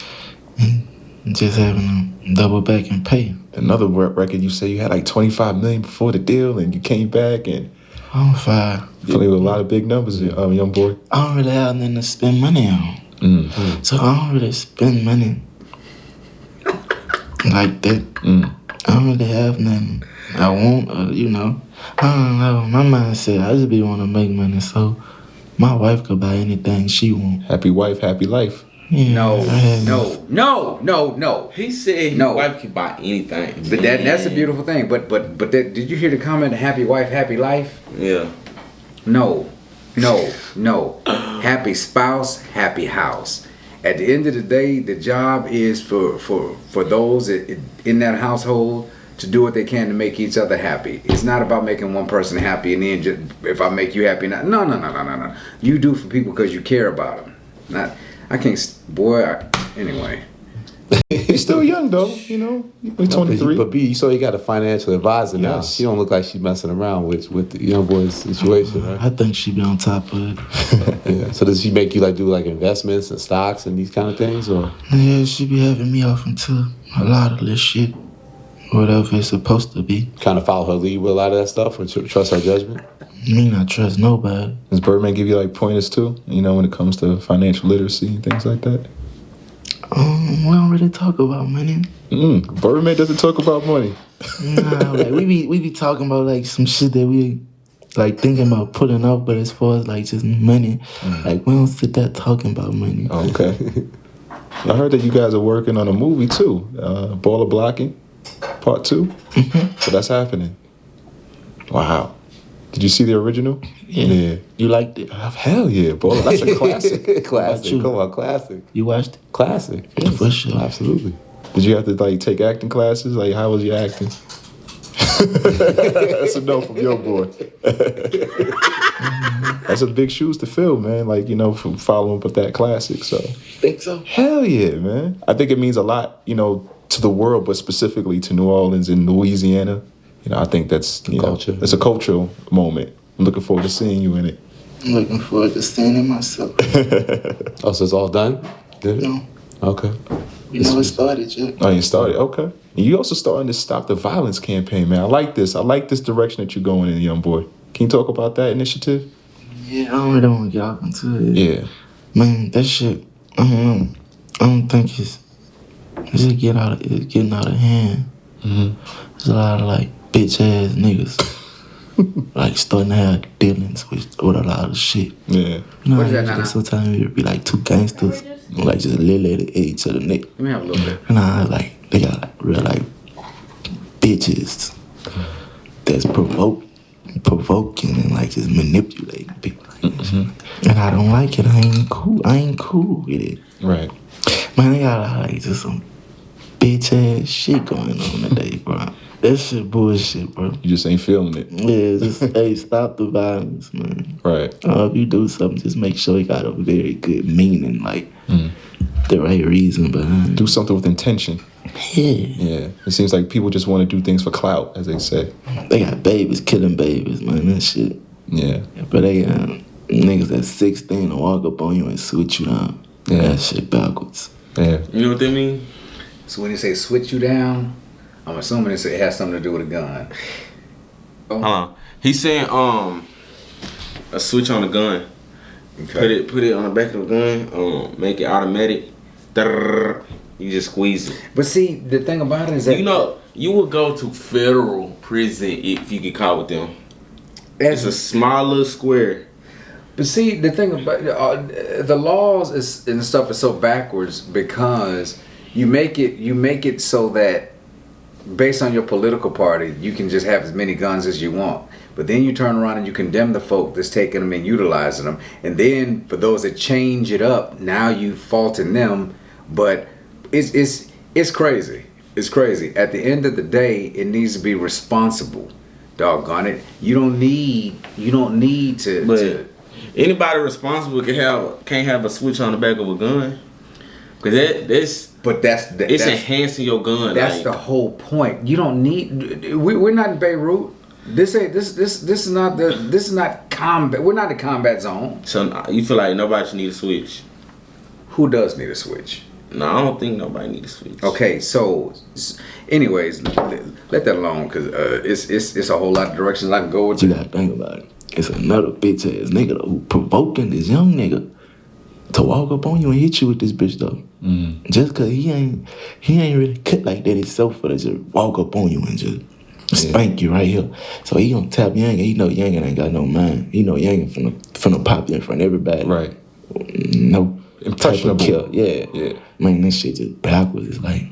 And just having to double back and pay. Another record, you say you had like 25 million before the deal and you came back and I'm fine. you played with a lot of big numbers, young boy. I don't really have nothing to spend money on. So I don't really spend money like that. I don't really have nothing I want, you know. I don't know. My mindset, I just be want to make money so my wife could buy anything she want. Happy wife, happy life. Yeah, No. He said his wife could buy anything. But that's a beautiful thing. But did you hear the comment, happy wife, happy life? Yeah. No. Happy spouse, happy house. At the end of the day, the job is for those in that household to do what they can to make each other happy. It's not about making one person happy and then just, if I make you happy, no. You do for people because you care about them. Anyway. He's still young though, you know. He's 23. But B, you saw you got a financial advisor now. Yes. She don't look like she's messing around with the young boy's situation, right? I think she be on top of it. Yeah. So does she make you do investments and stocks and these kind of things, or? Yeah, she be having me off into a lot of this shit. whatever it's supposed to be. Kind of follow her lead with a lot of that stuff, or trust her judgment? Me not trust nobody. Does Birdman give you like pointers too? You know, when it comes to financial literacy and things like that. We don't really talk about money. Birdman doesn't talk about money. Nah, like we be talking about like some shit that we like thinking about putting up, but as far as like just money, like we don't sit there talking about money. Oh, okay. I heard that you guys are working on a movie too, Baller Blocking, Part 2. So that's happening. Wow. Did you see the original? Yeah. You liked it? Hell yeah, Baller. That's a classic. Classic. Come on, classic. You watched it? Classic. Yeah, for sure. Absolutely. Did you have to like take acting classes? Like, how was your acting? That's a no from YoungBoy. That's a big shoes to fill, man. Like, you know, from following up with that classic. So Think so? hell yeah, man. I think it means a lot, you know, to the world, but specifically to New Orleans and Louisiana. You know, I think that's Culture. It's a cultural moment. I'm looking forward to seeing you in it. I'm looking forward to seeing it myself. Oh, so it's all done? Did it? No, Okay. we never started yet. Oh, you started? Okay. And you also starting to Stop the Violence campaign, man. I like this. I like this direction that you're going in, YoungBoy. Can you talk about that initiative? Yeah, I don't really want to get off into it. Yeah. Man, that shit, I don't know. I don't think it's just getting out of hand. There's a lot of like bitch ass niggas like starting to have dealings with a lot of shit. Yeah. You know, What is that like, now? sometimes it be like two gangsters, like just literally at each other neck. Let me have a little bit. And I like they got like real like bitches that's provoking and like just manipulating people. Like that shit. And I don't like it. I ain't cool with it. Right. Man, they got like just some bitch ass shit going on today, bro. That shit bullshit, bro. You just ain't feeling it. Yeah, just hey, stop the violence, man. Right. If you do something, just make sure it got a very good meaning, like the right reason behind. Do something with intention. Yeah. Yeah. It seems like people just want to do things for clout, as they say. They got babies killing babies, man. That shit. Yeah. But they niggas that's 16 to walk up on you and switch you down. Yeah. That shit backwards. Yeah. You know what that mean? So when you say switch you down, I'm assuming it has something to do with a gun. Hold on. He's saying a switch on the gun. Okay. Put it on the back of the gun. Make it automatic. Drrrr. You just squeeze it. But see, the thing about it is that You know, you would go to federal prison if you get caught with them. It's a small little square. But see, the thing about the laws and stuff is so backwards because you make it so that based on your political party, you can just have as many guns as you want. But then you turn around and you condemn the folk that's taking them and utilizing them. And then for those that change it up, now you faulting them. But it's crazy. It's crazy. At the end of the day, it needs to be responsible. Doggone it. You don't need to. But anybody responsible can't have a switch on the back of a gun. Cause that's enhancing your gun. That's like, the whole point. You don't need. We're not in Beirut. This is not combat. We're not a combat zone. So you feel like nobody should need a switch? Who does need a switch? No, I don't think nobody need a switch. Okay, so anyways, let that alone because it's a whole lot of directions I can go with. You gotta think about it. It's another bitch ass nigga though, who provoking this young nigga to walk up on you and hit you with this bitch though. Just cause he ain't really cut like that himself for to just walk up on you and just spank you right here. So he gonna tap Youngin. He know Youngin ain't got no mind. He know Youngin finna pop you in front of everybody. Right. No Impressionable. type of kill. Yeah. Man, this shit just backwards. It's like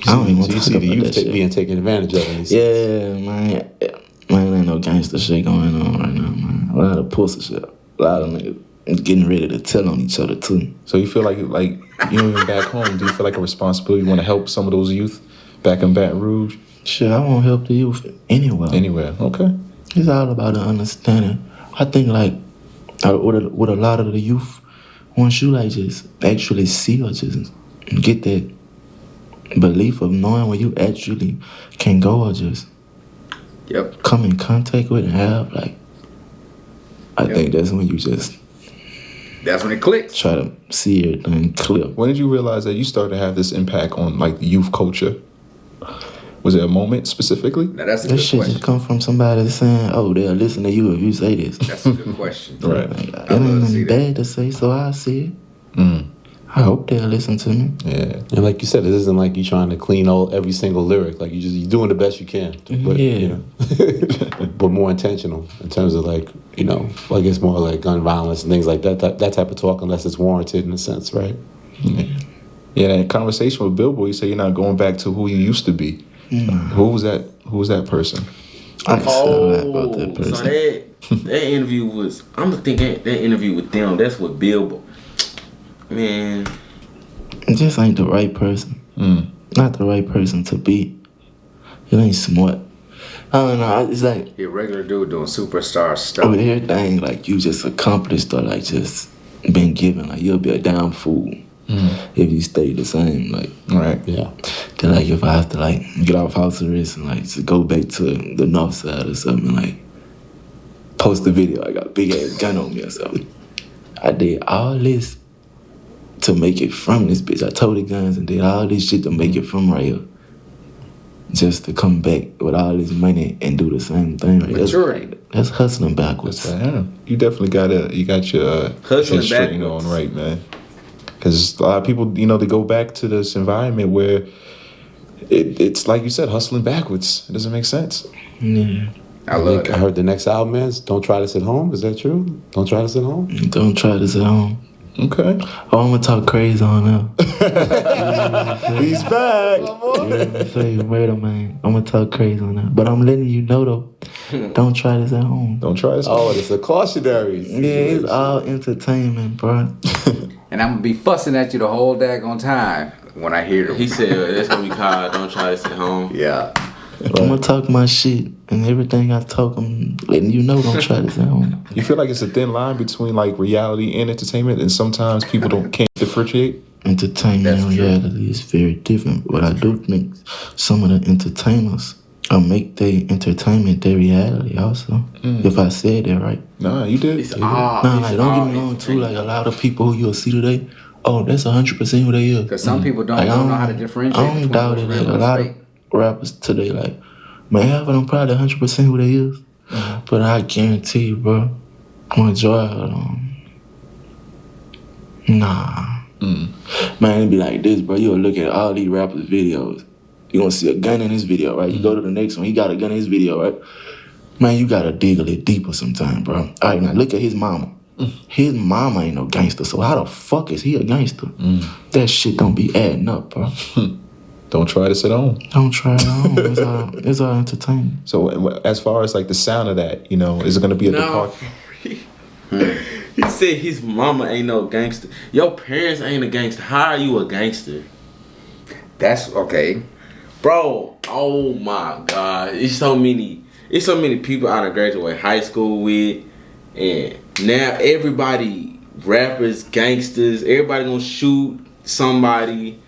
I don't even want to You talk see about the youth that shit. being taken advantage of. In these Yeah, man. Man, ain't no gangster shit going on right now, man. A lot of pussy shit. A lot of niggas getting ready to tell on each other too. So you feel like you even back home, do you feel like a responsibility? You want to help some of those youth back in Baton Rouge? Shit, I won't help the youth anywhere. Anywhere. Okay. It's all about the understanding. I think like with a lot of the youth, once you like just actually see or just get that belief of knowing where you actually can go or just come in contact with and have like, I think that's when you just That's when it clicks. try to see everything clear. When did you realize that you started to have this impact on like the youth culture? Was it a moment specifically? Now that's a That good shit question. just come from somebody saying, "Oh, they'll listen to you if you say this." That's a good question. Right. Like, it I love ain't to see nothing that. bad to say, so I say it. Mm. I hope they'll listen to me. Yeah. And like you said, it isn't like you trying to clean every single lyric. Like you're doing the best you can. But, Yeah. You know, but more intentional in terms of like, you know, I guess more like gun violence and things like that. That type of talk, unless it's warranted in a sense, right? Yeah, that conversation with Billboard, you say you're not going back to who you used to be. Who was that? Who was that person? I can still lie about that Oh, so person. that interview was. I'm thinking that interview with them. That's what Billboard. Man, It just ain't the right person. Not the right person to be. It ain't smart. I don't know. It's like You're a regular dude doing superstar stuff. with everything, like you just accomplished or like just been given. Like you'll be a damn fool if you stay the same. Like Right. Yeah. then, like if I have to like get off house arrest and like to go back to the north side or something, like post a video, I got a big ass gun on me or something. I did all this to make it from this bitch. I told the guns and did all this shit to make it from right here. Just to come back with all this money and do the same thing. Like, Maturity. That's hustling backwards. Yeah. You definitely got your Hustling shit straightened backwards. on right, man. Because a lot of people, you know, they go back to this environment where it's like you said, hustling backwards. It doesn't make sense. Yeah. I love I that. heard the next album is Don't Try This at Home. Is that true? Don't try this at home? Don't try this at home. Okay. Oh, I'm gonna talk crazy on them. He's back. Say murder, man. I'm gonna talk crazy on that. But I'm letting you know though, don't try this at home. Don't try this. Oh, it's a cautionary. Yeah, it's all entertainment, bro. And I'm gonna be fussing at you the whole daggone time when I hear he the. said that's gonna be called. Don't try this at home. Yeah. I'm gonna talk my shit and everything I talk. I'm letting you know, don't try this at home. You feel like it's a thin line between like reality and entertainment, and sometimes people can't differentiate. Entertainment That's and true. reality is very different. But I do think some of the entertainers make their entertainment their reality also. If I said that right. Nah, you did. It's all. Nah, it's like don't all get me wrong too. Like entertainment. a lot of people who you'll see today, oh, that's 100% who they is. Because some people don't, Like, don't know how to differentiate. I don't between doubt what's it. real Like and a lot what's of fake. rappers today, like, man, half of them probably 100% who they is. But I guarantee you, bro, majority of them, nah. Man, it'd be like this, bro. You'll look at all these rappers' videos. You're gonna see a gun in his video, right? You go to the next one, he got a gun in his video, right? Man, you gotta dig a little deeper sometime, bro. All right, now look at his mama. His mama ain't no gangster, so how the fuck is he a gangster? That shit don't be adding up, bro. Don't try this at home. Don't try it on. It's all entertainment. So as far as like the sound of that, you know, is it going to be a No. departure? He said his mama ain't no gangster. Your parents ain't a gangster. How are you a gangster? That's okay. Bro, oh my God. It's so many people I done graduate high school with, and now everybody, rappers, gangsters, everybody gonna shoot somebody.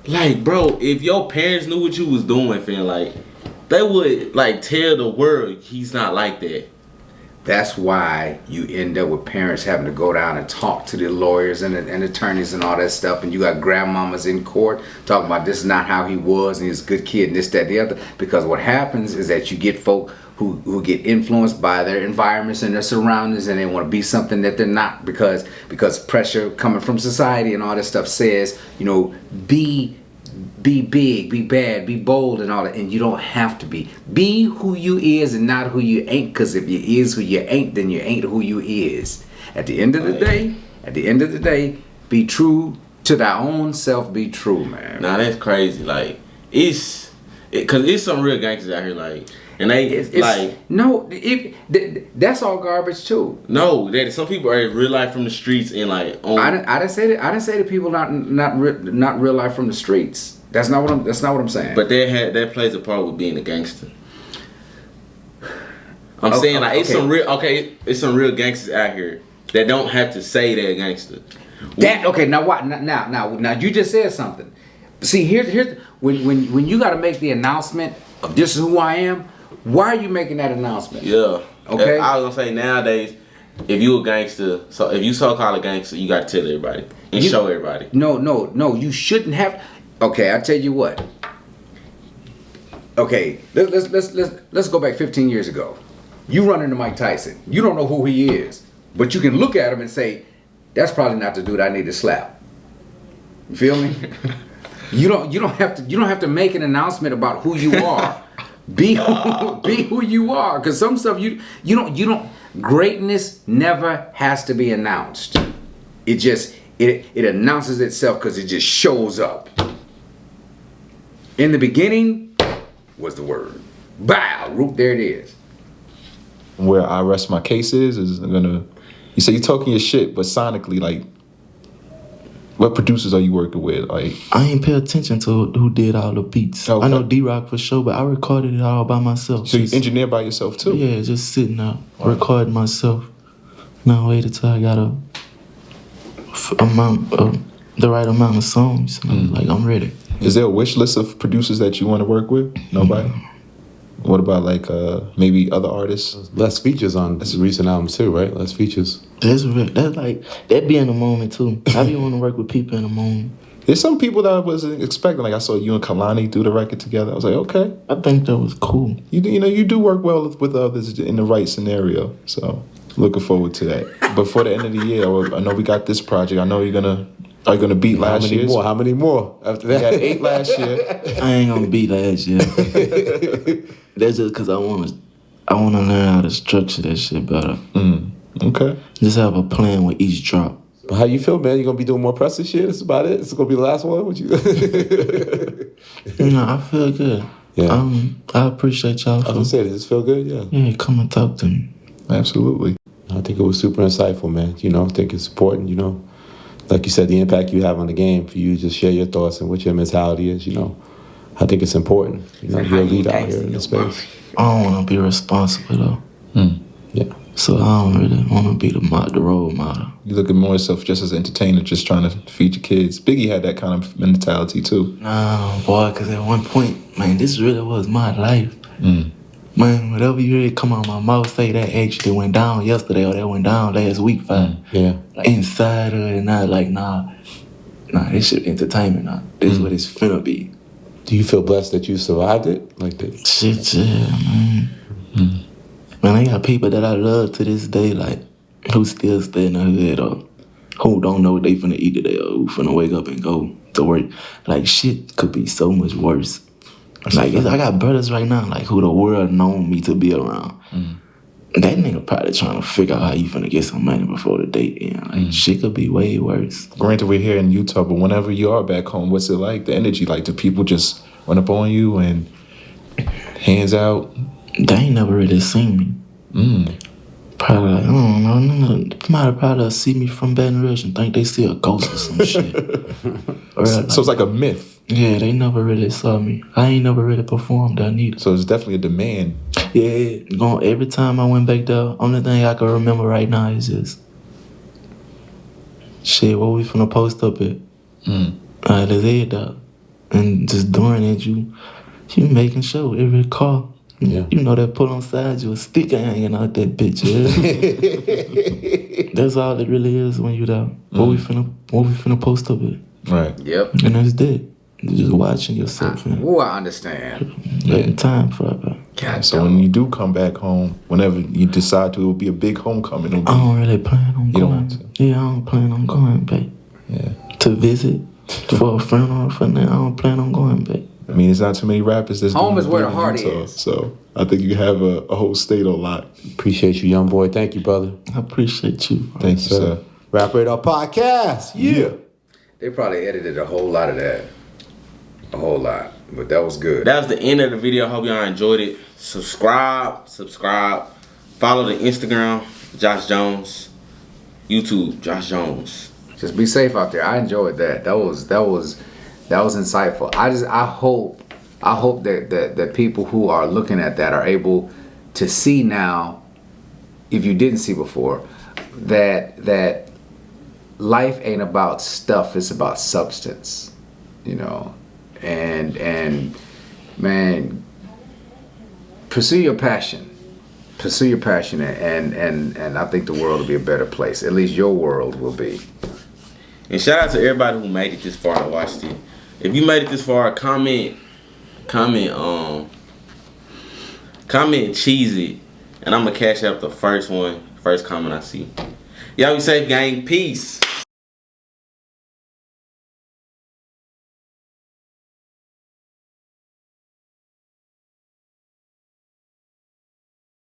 Like, bro, if your parents knew what you was doing, fam, like, they would like tell the world he's not like that. That's why you end up with parents having to go down and talk to the lawyers and attorneys and all that stuff, and you got grandmamas in court talking about this is not how he was and he's a good kid and this, that, the other. Because what happens is that you get folk who get influenced by their environments and their surroundings, and they want to be something that they're not because pressure coming from society and all that stuff says, you know, be big, be bad, be bold and all that, and you don't have to be. Be who you is and not who you ain't, because if you is who you ain't, then you ain't who you is. At the end of the day, be true to thy own self, be true, man. Nah, that's crazy. Like, cause it's some real gangsters out here, like, and they That's all garbage too. no, that some people are in real life from the streets and like on. I didn't say that people not real life from the streets. That's not what I'm saying. But that plays a part with being a gangster. I'm saying like it's some real gangsters out here that don't have to say they're a gangster. Now you just said something. See, here's when you got to make the announcement of this is who I am. Why are you making that announcement? Yeah. Okay. I was gonna say nowadays, if you a gangster, so if you so-called a gangster, you got to tell everybody and show everybody. No, you shouldn't have. Okay, I tell you what. Okay, let's go back 15 years ago. You run into Mike Tyson. You don't know who he is, but you can look at him and say, "That's probably not the dude I need to slap." You feel me? You don't have to make an announcement about who you are. Be who you are, because some stuff you don't. Greatness never has to be announced. It announces itself because it just shows up. In the beginning was the word. Bow, root, there it is. Where I rest my case is gonna. You say you're talking your shit, but sonically, like, what producers are you working with? Like, I ain't pay attention to who did all the beats. Okay. I know D-Rock for sure, but I recorded it all by myself. so you engineer by yourself too? Yeah, just sitting out, recording myself. Now wait until I got the right amount of songs. Like, I'm ready. Is there a wish list of producers that you want to work with? Nobody? What about like maybe other artists? Less features on this recent album too, right? Less features. That's like, that be in the moment too. I be wanting to work with people in the moment. There's some people that I wasn't expecting. Like I saw you and Kalani do the record together. I was like, okay. I think that was cool. You do work well with others in the right scenario. So looking forward to that. Before the end of the year, I know we got this project. I know are you gonna beat last year? How many more after that? We got 8 last year. I ain't gonna beat last year. That's just because I wanna learn how to structure that shit better. Okay. Just have a plan with each drop. But how you feel, man? You gonna be doing more press this year? That's about it. It's gonna be the last one. What you? I feel good. Yeah. I appreciate y'all. I was gonna say, does this feel good? Yeah. Yeah, come and talk to me. Absolutely. I think it was super insightful, man. I think it's important. Like you said, the impact you have on the game for you to just share your thoughts and what your mentality is. I think it's important. You're a leader out here in this space. I don't want to be responsible though. Yeah. So I don't really want to be the role model. You look at more yourself just as an entertainer, just trying to feed your kids. Biggie had that kind of mentality too. Nah, boy, because at one point, man, this really was my life. Man, whatever you hear come out my mouth, say that actually went down yesterday or that went down last week, fine. Yeah. Like, inside of it, not like, nah, this shit entertainment, nah. This is what it's finna be. Do you feel blessed that you survived it? Like that? Shit, yeah, man. Man, I got people that I love to this day, like, who still stay in the hood or who don't know what they finna eat today or who finna wake up and go to work. Like, shit could be so much worse. Like, I got brothers right now, like, who the world known me to be around. That nigga probably trying to figure out how you finna get some money before the day end. Like, shit could be way worse. Granted, we're here in Utah, but whenever you are back home, what's it like? The energy, like, do people just run up on you and hands out? They ain't never really seen me. Probably like, I don't know, nigga, might probably see me from Baton Rouge and think they see a ghost or some shit. Or So it's like a myth. Yeah, they never really saw me. I ain't never really performed there neither. So it's definitely a demand. Yeah, every time I went back there, only thing I can remember right now is just, shit, what we finna post up at? Alright, let's head up. And just doing it, you making sure every car, you know that put on side you a sticker hanging out that bitch. Yeah? That's all it really is when you there. What we finna post up at? Right. Yep. And that's it. You're just watching yourself. I understand. Letting time for it. God, So when you do come back home, whenever you decide to, it will be a big homecoming. I don't really plan on You going. don't want to? Yeah, I don't plan on going back. Yeah. To visit for a friend or for now, I don't plan on going back. I mean, it's not too many rappers that's Home doing is where big the in heart Utah, is. So I think you have a whole state on lock. Appreciate you, young boy. Thank you, brother. I appreciate you. Thank you, sir. Rap Radar Podcast. Yeah. They probably edited a whole lot of that. A whole lot. But that was good. That was the end of the video. Hope y'all enjoyed it. Subscribe. Follow the Instagram, Josh Jones. YouTube, Josh Jones. Just be safe out there. I enjoyed that. That was insightful. I hope that people who are looking at that are able to see now, if you didn't see before, that life ain't about stuff, it's about substance. And man, pursue your passion. Pursue your passion, and I think the world will be a better place. At least your world will be. And shout out to everybody who made it this far and watched it. If you made it this far, comment Comment cheesy, and I'm gonna cash up the first comment I see. Y'all be safe, gang. Peace.